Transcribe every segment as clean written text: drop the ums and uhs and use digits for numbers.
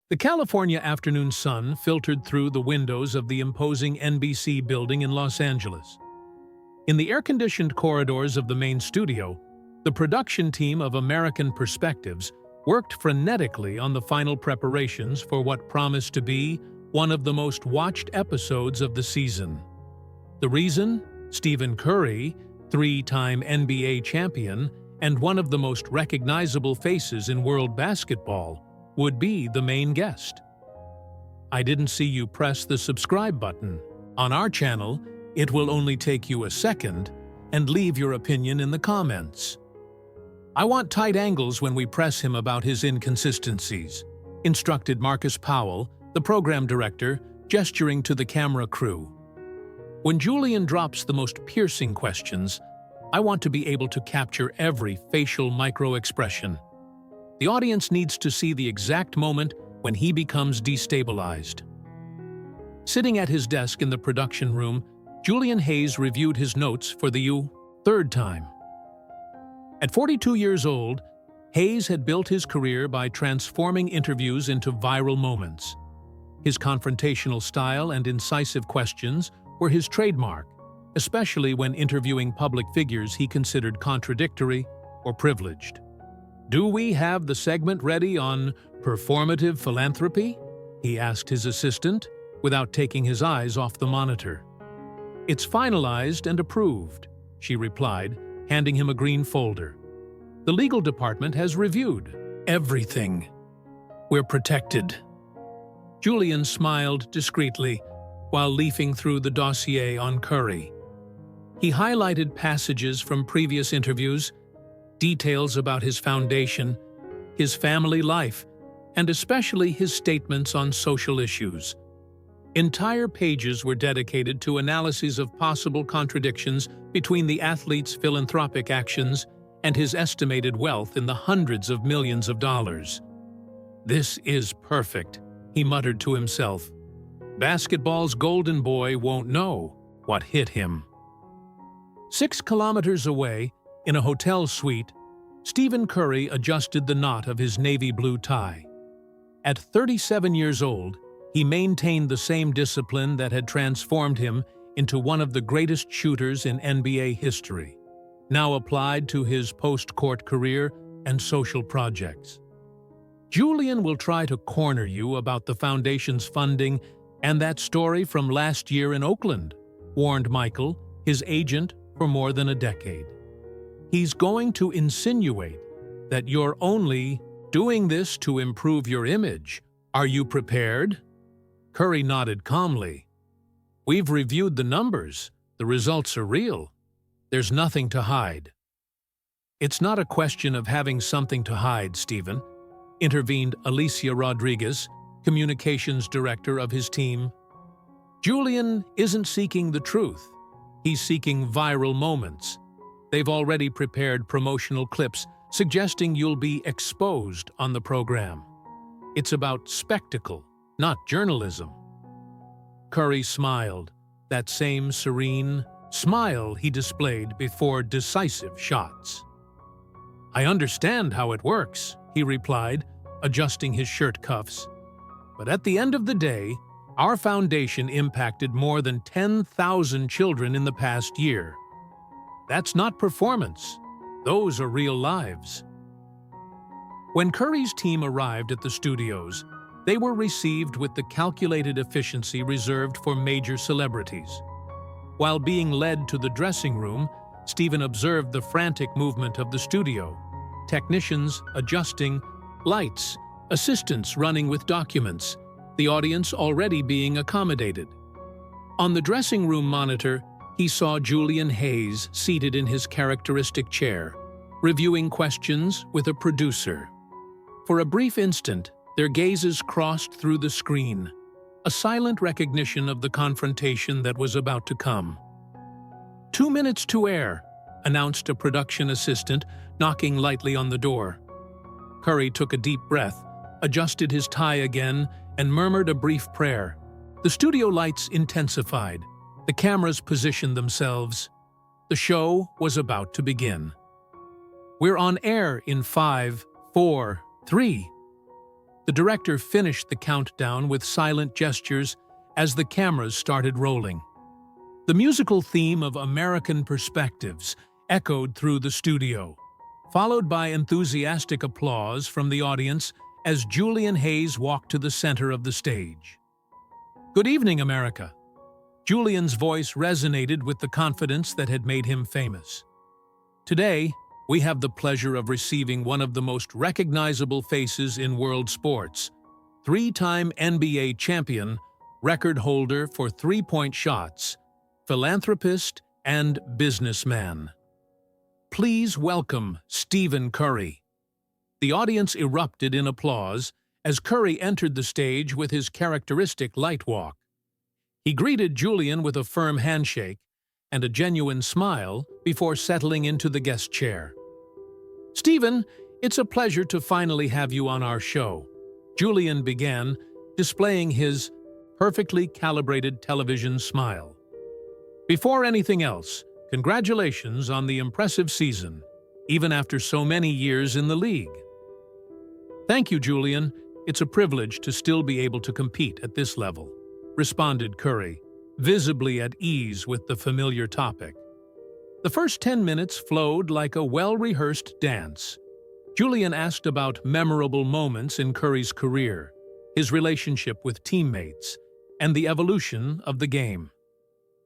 The California afternoon sun filtered through the windows of the imposing NBC building in Los Angeles. In the air-conditioned corridors of the main studio, the production team of American Perspectives worked frenetically on the final preparations for what promised to be one of the most watched episodes of the season. The reason? Stephen Curry, three-time NBA champion and one of the most recognizable faces in world basketball, would be the main guest. I didn't see you press the subscribe button. On our channel, it will only take you a second, and leave your opinion in the comments. I want tight angles when we press him about his inconsistencies, instructed Marcus Powell, the program director, gesturing to the camera crew. When Julian drops the most piercing questions, I want to be able to capture every facial micro-expression. The audience needs to see the exact moment when he becomes destabilized. Sitting at his desk in the production room, Julian Hayes reviewed his notes for the third time. At 42 years old, Hayes had built his career by transforming interviews into viral moments. His confrontational style and incisive questions were his trademark, especially when interviewing public figures he considered contradictory or privileged. "Do we have the segment ready on performative philanthropy?" he asked his assistant, without taking his eyes off the monitor. "It's finalized and approved," she replied, handing him a green folder. "The legal department has reviewed everything. We're protected." Julian smiled discreetly while leafing through the dossier on Curry. He highlighted passages from previous interviews, details about his foundation, his family life, and especially his statements on social issues. Entire pages were dedicated to analyses of possible contradictions between the athlete's philanthropic actions and his estimated wealth in the hundreds of millions of dollars. "This is perfect," he muttered to himself. "Basketball's golden boy won't know what hit him." 6 kilometers away, in a hotel suite, Stephen Curry adjusted the knot of his navy blue tie. At 37 years old, he maintained the same discipline that had transformed him into one of the greatest shooters in NBA history, now applied to his post-court career and social projects. "Julian will try to corner you about the foundation's funding and that story from last year in Oakland," warned Michael, his agent for more than a decade. "He's going to insinuate that you're only doing this to improve your image. Are you prepared?" Curry nodded calmly. "We've reviewed the numbers. The results are real. There's nothing to hide." "It's not a question of having something to hide, Stephen," intervened Alicia Rodriguez, communications director of his team. "Julian isn't seeking the truth. He's seeking viral moments. They've already prepared promotional clips suggesting you'll be exposed on the program. It's about spectacle, not journalism." Curry smiled, that same serene smile he displayed before decisive shots. "I understand how it works," he replied, adjusting his shirt cuffs. "But at the end of the day, our foundation impacted more than 10,000 children in the past year. That's not performance. Those are real lives." When Curry's team arrived at the studios, they were received with the calculated efficiency reserved for major celebrities. While being led to the dressing room, Stephen observed the frantic movement of the studio, technicians adjusting, lights, assistants running with documents, the audience already being accommodated. On the dressing room monitor, he saw Julian Hayes seated in his characteristic chair, reviewing questions with a producer. For a brief instant, their gazes crossed through the screen, a silent recognition of the confrontation that was about to come. 2 minutes to air," announced a production assistant, knocking lightly on the door. Curry took a deep breath, adjusted his tie again, and murmured a brief prayer. The studio lights intensified. The cameras positioned themselves. The show was about to begin. "We're on air in 5, 4, 3. The director finished the countdown with silent gestures as the cameras started rolling. The musical theme of American Perspectives echoed through the studio, followed by enthusiastic applause from the audience as Julian Hayes walked to the center of the stage. "Good evening, America." Julian's voice resonated with the confidence that had made him famous. "Today, we have the pleasure of receiving one of the most recognizable faces in world sports, three-time NBA champion, record holder for three-point shots, philanthropist, and businessman. Please welcome Stephen Curry." The audience erupted in applause as Curry entered the stage with his characteristic light walk. He greeted Julian with a firm handshake and a genuine smile before settling into the guest chair. "Stephen, it's a pleasure to finally have you on our show," Julian began, displaying his perfectly calibrated television smile. "Before anything else, congratulations on the impressive season, even after so many years in the league." "Thank you, Julian. It's a privilege to still be able to compete at this level," responded Curry, visibly at ease with the familiar topic. The first 10 minutes flowed like a well-rehearsed dance. Julian asked about memorable moments in Curry's career, his relationship with teammates, and the evolution of the game.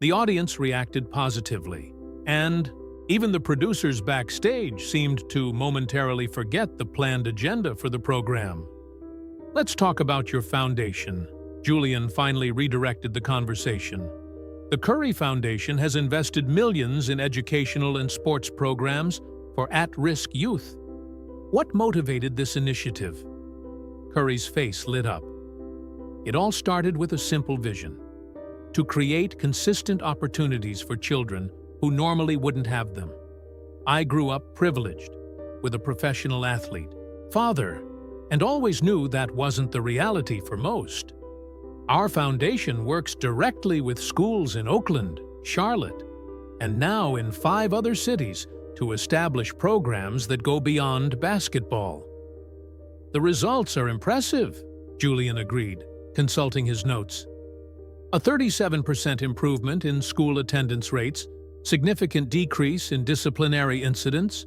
The audience reacted positively, and even the producers backstage seemed to momentarily forget the planned agenda for the program. "Let's talk about your foundation." Julian finally redirected the conversation. "The Curry Foundation has invested millions in educational and sports programs for at-risk youth. What motivated this initiative?" Curry's face lit up. "It all started with a simple vision: to create consistent opportunities for children who normally wouldn't have them. I grew up privileged, with a professional athlete, father, and always knew that wasn't the reality for most. Our foundation works directly with schools in Oakland, Charlotte, and now in 5 other cities to establish programs that go beyond basketball." "The results are impressive," Julian agreed, consulting his notes. "A 37% improvement in school attendance rates, significant decrease in disciplinary incidents.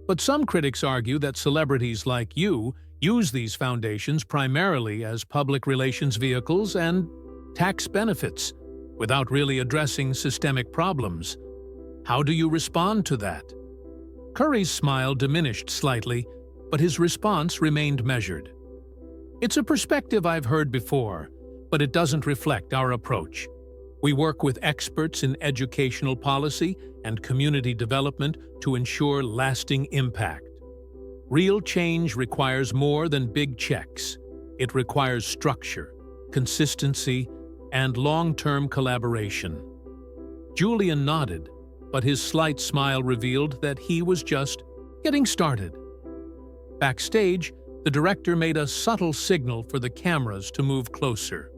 But some critics argue that celebrities like you use these foundations primarily as public relations vehicles and tax benefits, without really addressing systemic problems. How do you respond to that?" Curry's smile diminished slightly, but his response remained measured. "It's a perspective I've heard before, but it doesn't reflect our approach. We work with experts in educational policy and community development to ensure lasting impact. Real change requires more than big checks. It requires structure, consistency, and long-term collaboration." Julian nodded, but his slight smile revealed that he was just getting started. Backstage, the director made a subtle signal for the cameras to move closer.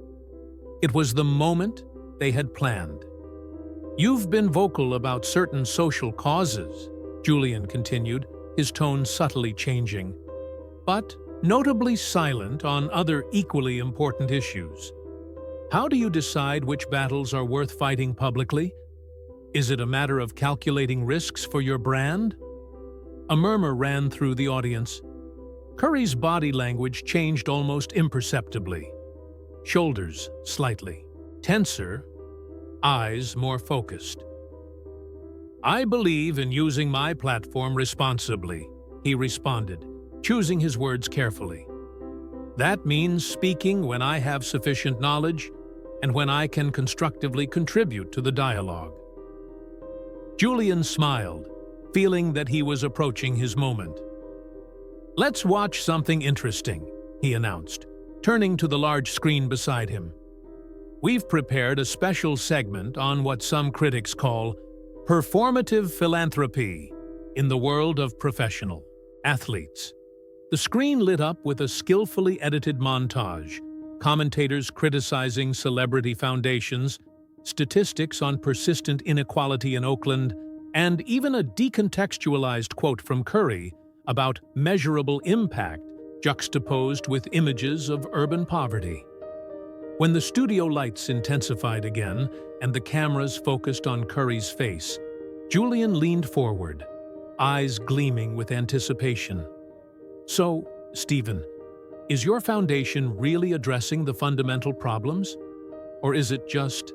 It was the moment they had planned. "You've been vocal about certain social causes," Julian continued, his tone subtly changing, "but notably silent on other equally important issues. How do you decide which battles are worth fighting publicly? Is it a matter of calculating risks for your brand?" A murmur ran through the audience. Curry's body language changed almost imperceptibly. Shoulders slightly tenser, eyes more focused. "I believe in using my platform responsibly," he responded, choosing his words carefully. "That means speaking when I have sufficient knowledge and when I can constructively contribute to the dialogue." Julian smiled, feeling that he was approaching his moment. "Let's watch something interesting," he announced, turning to the large screen beside him. "We've prepared a special segment on what some critics call performative philanthropy in the world of professional athletes." The screen lit up with a skillfully edited montage, commentators criticizing celebrity foundations, statistics on persistent inequality in Oakland, and even a decontextualized quote from Curry about measurable impact juxtaposed with images of urban poverty. When the studio lights intensified again and the cameras focused on Curry's face, Julian leaned forward, eyes gleaming with anticipation. "So, Stephen, is your foundation really addressing the fundamental problems? Or is it just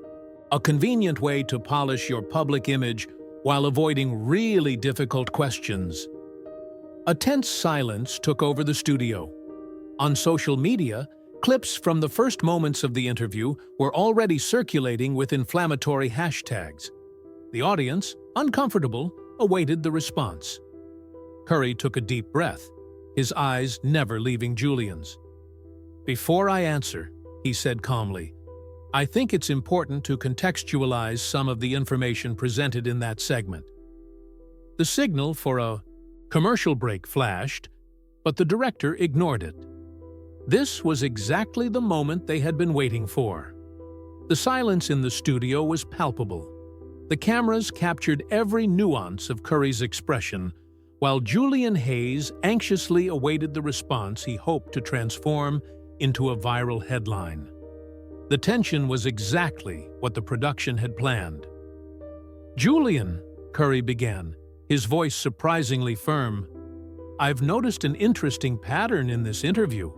a convenient way to polish your public image while avoiding really difficult questions?" A tense silence took over the studio. On social media, clips from the first moments of the interview were already circulating with inflammatory hashtags. The audience, uncomfortable, awaited the response. Curry took a deep breath, his eyes never leaving Julian's. "Before I answer," he said calmly, "I think it's important to contextualize some of the information presented in that segment." The signal for a commercial break flashed, but the director ignored it. This was exactly the moment they had been waiting for. The silence in the studio was palpable. The cameras captured every nuance of Curry's expression, while Julian Hayes anxiously awaited the response he hoped to transform into a viral headline. The tension was exactly what the production had planned. "Julian," Curry began, his voice surprisingly firm, "I've noticed an interesting pattern in this interview."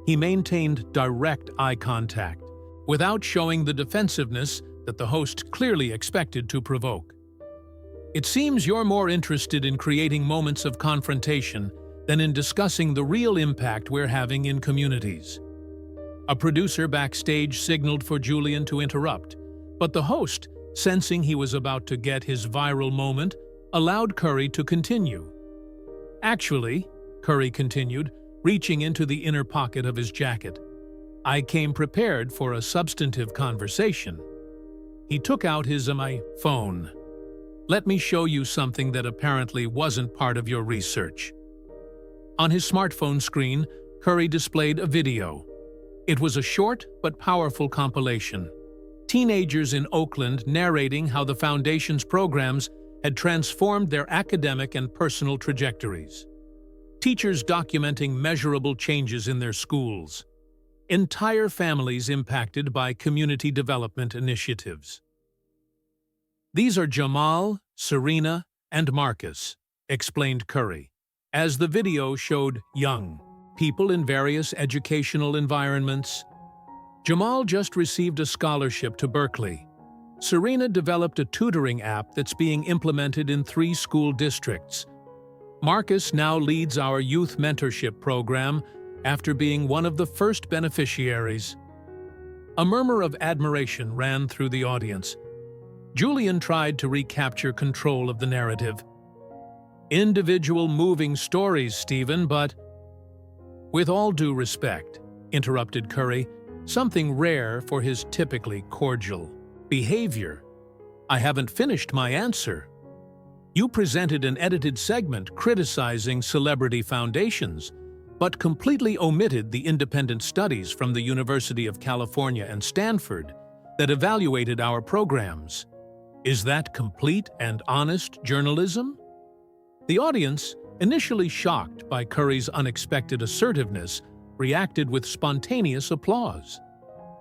He maintained direct eye contact, without showing the defensiveness that the host clearly expected to provoke. "It seems you're more interested in creating moments of confrontation than in discussing the real impact we're having in communities." A producer backstage signaled for Julian to interrupt, but the host, sensing he was about to get his viral moment, allowed Curry to continue. "Actually," Curry continued, reaching into the inner pocket of his jacket, "I came prepared for a substantive conversation." He took out his phone. "Let me show you something that apparently wasn't part of your research." On his smartphone screen, Curry displayed a video. It was a short but powerful compilation. Teenagers in Oakland narrating how the Foundation's programs had transformed their academic and personal trajectories. Teachers documenting measurable changes in their schools. Entire families impacted by community development initiatives. "These are Jamal, Serena, and Marcus," explained Curry, as the video showed young people in various educational environments. Jamal just received a scholarship to Berkeley. Serena developed a tutoring app that's being implemented in 3 school districts. Marcus now leads our youth mentorship program after being one of the first beneficiaries. A murmur of admiration ran through the audience. Julian tried to recapture control of the narrative. "Individual moving stories, Stephen, but—" "With all due respect," interrupted Curry, something rare for his typically cordial behavior, "I haven't finished my answer. You presented an edited segment criticizing celebrity foundations, but completely omitted the independent studies from the University of California and Stanford that evaluated our programs. Is that complete and honest journalism?" The audience, initially shocked by Curry's unexpected assertiveness, reacted with spontaneous applause.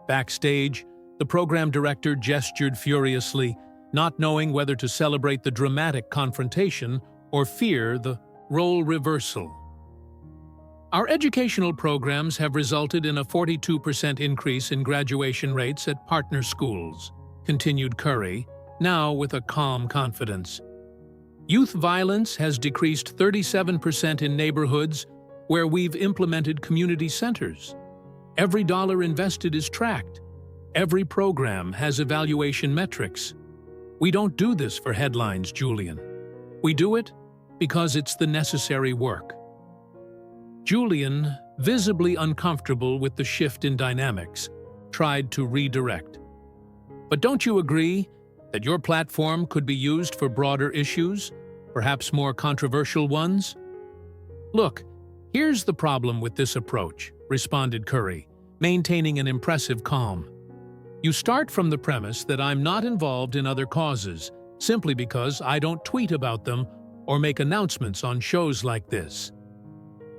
Backstage, the program director gestured furiously, not knowing whether to celebrate the dramatic confrontation or fear the role reversal. "Our educational programs have resulted in a 42% increase in graduation rates at partner schools," continued Curry, now with a calm confidence. "Youth violence has decreased 37% in neighborhoods where we've implemented community centers. Every dollar invested is tracked. Every program has evaluation metrics. We don't do this for headlines, Julian. We do it because it's the necessary work." Julian, visibly uncomfortable with the shift in dynamics, tried to redirect. "But don't you agree that your platform could be used for broader issues, perhaps more controversial ones?" "Look, here's the problem with this approach," responded Curry, maintaining an impressive calm. "You start from the premise that I'm not involved in other causes, simply because I don't tweet about them or make announcements on shows like this."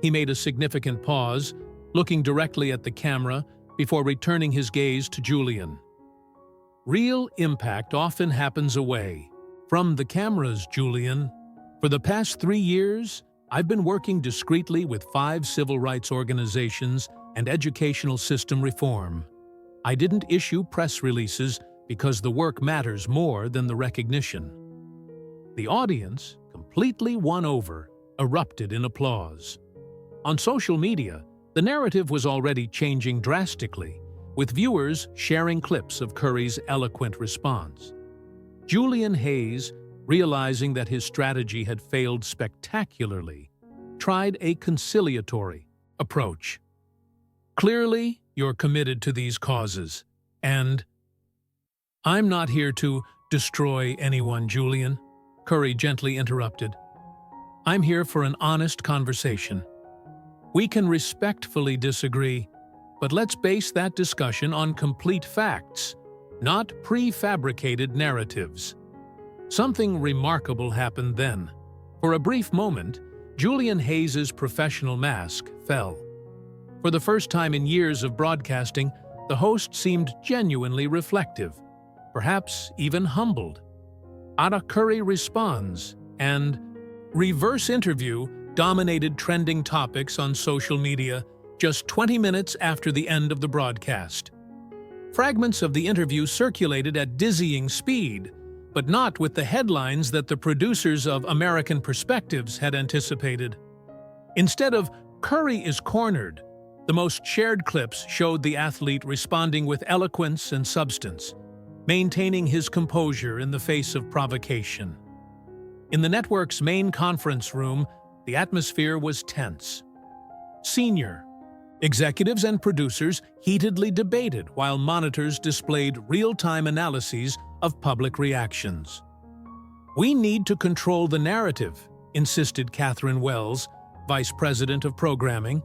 He made a significant pause, looking directly at the camera before returning his gaze to Julian. Real impact often happens away from the cameras, Julian. For the past 3 years, I've been working discreetly with 5 civil rights organizations and educational system reform. I didn't issue press releases because the work matters more than the recognition. The audience, completely won over, erupted in applause. On social media, the narrative was already changing drastically, with viewers sharing clips of Curry's eloquent response. Julian Hayes, realizing that his strategy had failed spectacularly, tried a conciliatory approach. Clearly, you're committed to these causes, and I'm not here to destroy anyone, Julian, Curry gently interrupted. I'm here for an honest conversation. We can respectfully disagree, but let's base that discussion on complete facts, not prefabricated narratives. Something remarkable happened then. For a brief moment, Julian Hayes's professional mask fell. For the first time in years of broadcasting, the host seemed genuinely reflective, perhaps even humbled. Ada Curry responds, and reverse interview dominated trending topics on social media just 20 minutes after the end of the broadcast. Fragments of the interview circulated at dizzying speed, but not with the headlines that the producers of American Perspectives had anticipated. Instead of "Curry is cornered," the most shared clips showed the athlete responding with eloquence and substance, maintaining his composure in the face of provocation. In the network's main conference room, the atmosphere was tense. Senior executives and producers heatedly debated while monitors displayed real-time analyses of public reactions. "We need to control the narrative," insisted Catherine Wells, vice president of programming.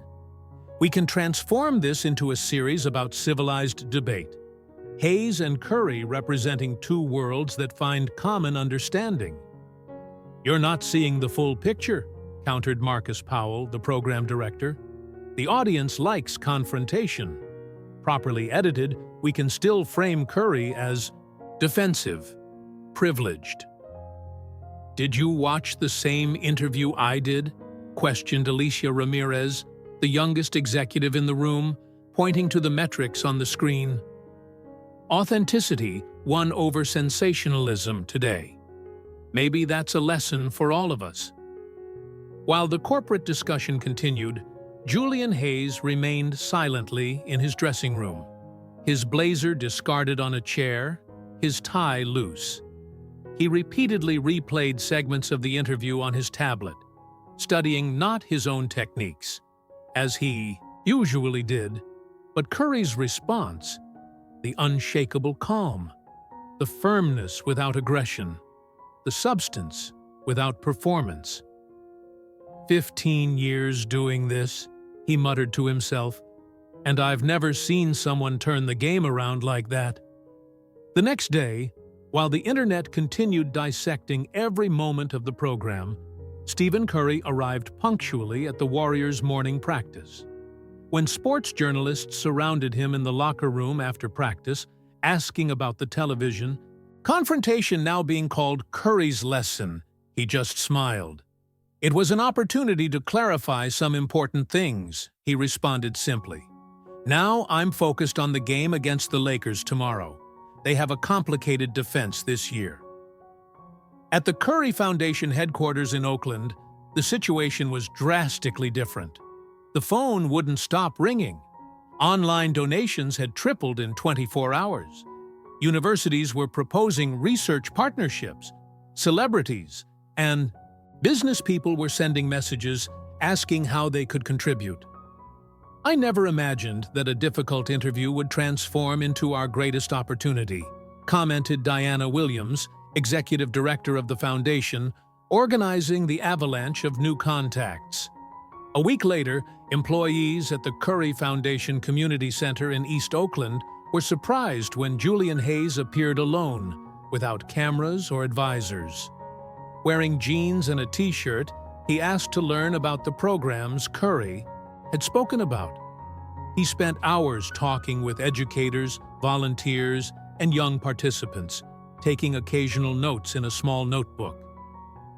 "We can transform this into a series about civilized debate. Hayes and Curry representing 2 worlds that find common understanding." "You're not seeing the full picture," countered Marcus Powell, the program director. "The audience likes confrontation. Properly edited, we can still frame Curry as defensive, privileged." "Did you watch the same interview I did?" questioned Alicia Ramirez, the youngest executive in the room, pointing to the metrics on the screen. Authenticity won over sensationalism today. Maybe that's a lesson for all of us. While the corporate discussion continued, Julian Hayes remained silently in his dressing room, his blazer discarded on a chair, his tie loose. He repeatedly replayed segments of the interview on his tablet, studying not his own techniques, as he usually did, but Curry's response, the unshakable calm, the firmness without aggression, the substance without performance. 15 years doing this, he muttered to himself, and I've never seen someone turn the game around like that. The next day, while the internet continued dissecting every moment of the program, Stephen Curry arrived punctually at the Warriors' morning practice. When sports journalists surrounded him in the locker room after practice, asking about the television confrontation now being called Curry's lesson, he just smiled. "It was an opportunity to clarify some important things," he responded simply. "Now I'm focused on the game against the Lakers tomorrow. They have a complicated defense this year." At the Curry Foundation headquarters in Oakland, the situation was drastically different. The phone wouldn't stop ringing. Online donations had tripled in 24 hours. Universities were proposing research partnerships, celebrities, and business people were sending messages asking how they could contribute. "I never imagined that a difficult interview would transform into our greatest opportunity," commented Diana Williams, executive director of the foundation, organizing the avalanche of new contacts. A week later, employees at the Curry Foundation Community Center in East Oakland were surprised when Julian Hayes appeared alone, without cameras or advisors. Wearing jeans and a t-shirt, He asked to learn about the programs Curry had spoken about. He spent hours talking with educators, volunteers, and young participants, taking occasional notes in a small notebook.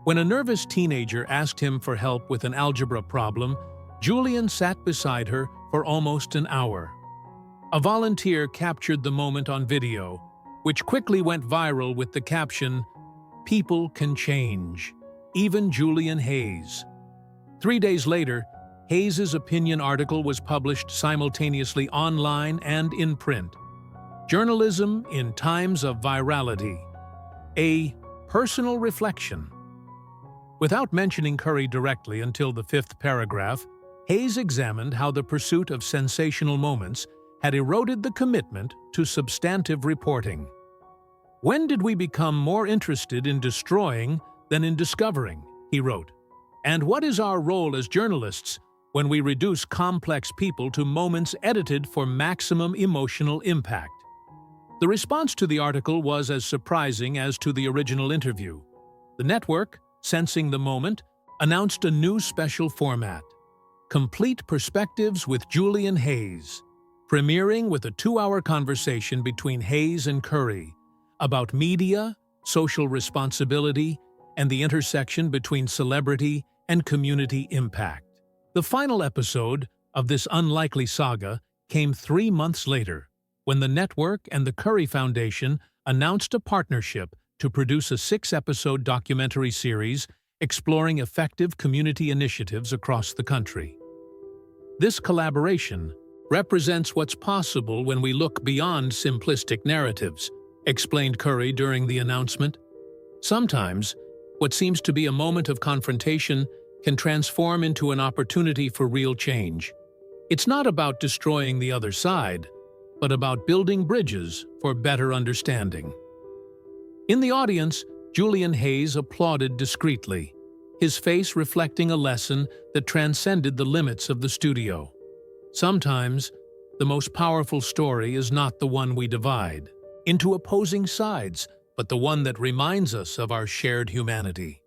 When a nervous teenager asked him for help with an algebra problem, Julian sat beside her for almost an hour. A volunteer captured the moment on video, which quickly went viral with the caption, "People can change, even Julian Hayes." 3 days later, Hayes's opinion article was published simultaneously online and in print. Journalism in Times of Virality. A personal reflection. Without mentioning Curry directly until the 5th paragraph, Hayes examined how the pursuit of sensational moments had eroded the commitment to substantive reporting. "When did we become more interested in destroying than in discovering?" he wrote. "And what is our role as journalists when we reduce complex people to moments edited for maximum emotional impact?" The response to the article was as surprising as to the original interview. The network, sensing the moment, announced a new special format, Complete Perspectives with Julian Hayes, premiering with a 2-hour conversation between Hayes and Curry about media, social responsibility, and the intersection between celebrity and community impact. The final episode of this unlikely saga came 3 months later, when the network and the Curry Foundation announced a partnership to produce a 6-episode documentary series exploring effective community initiatives across the country. This collaboration represents what's possible when we look beyond simplistic narratives, explained Curry during the announcement. Sometimes, what seems to be a moment of confrontation can transform into an opportunity for real change. It's not about destroying the other side, but about building bridges for better understanding. In the audience, Julian Hayes applauded discreetly, his face reflecting a lesson that transcended the limits of the studio. Sometimes, the most powerful story is not the one we divide into opposing sides, but the one that reminds us of our shared humanity.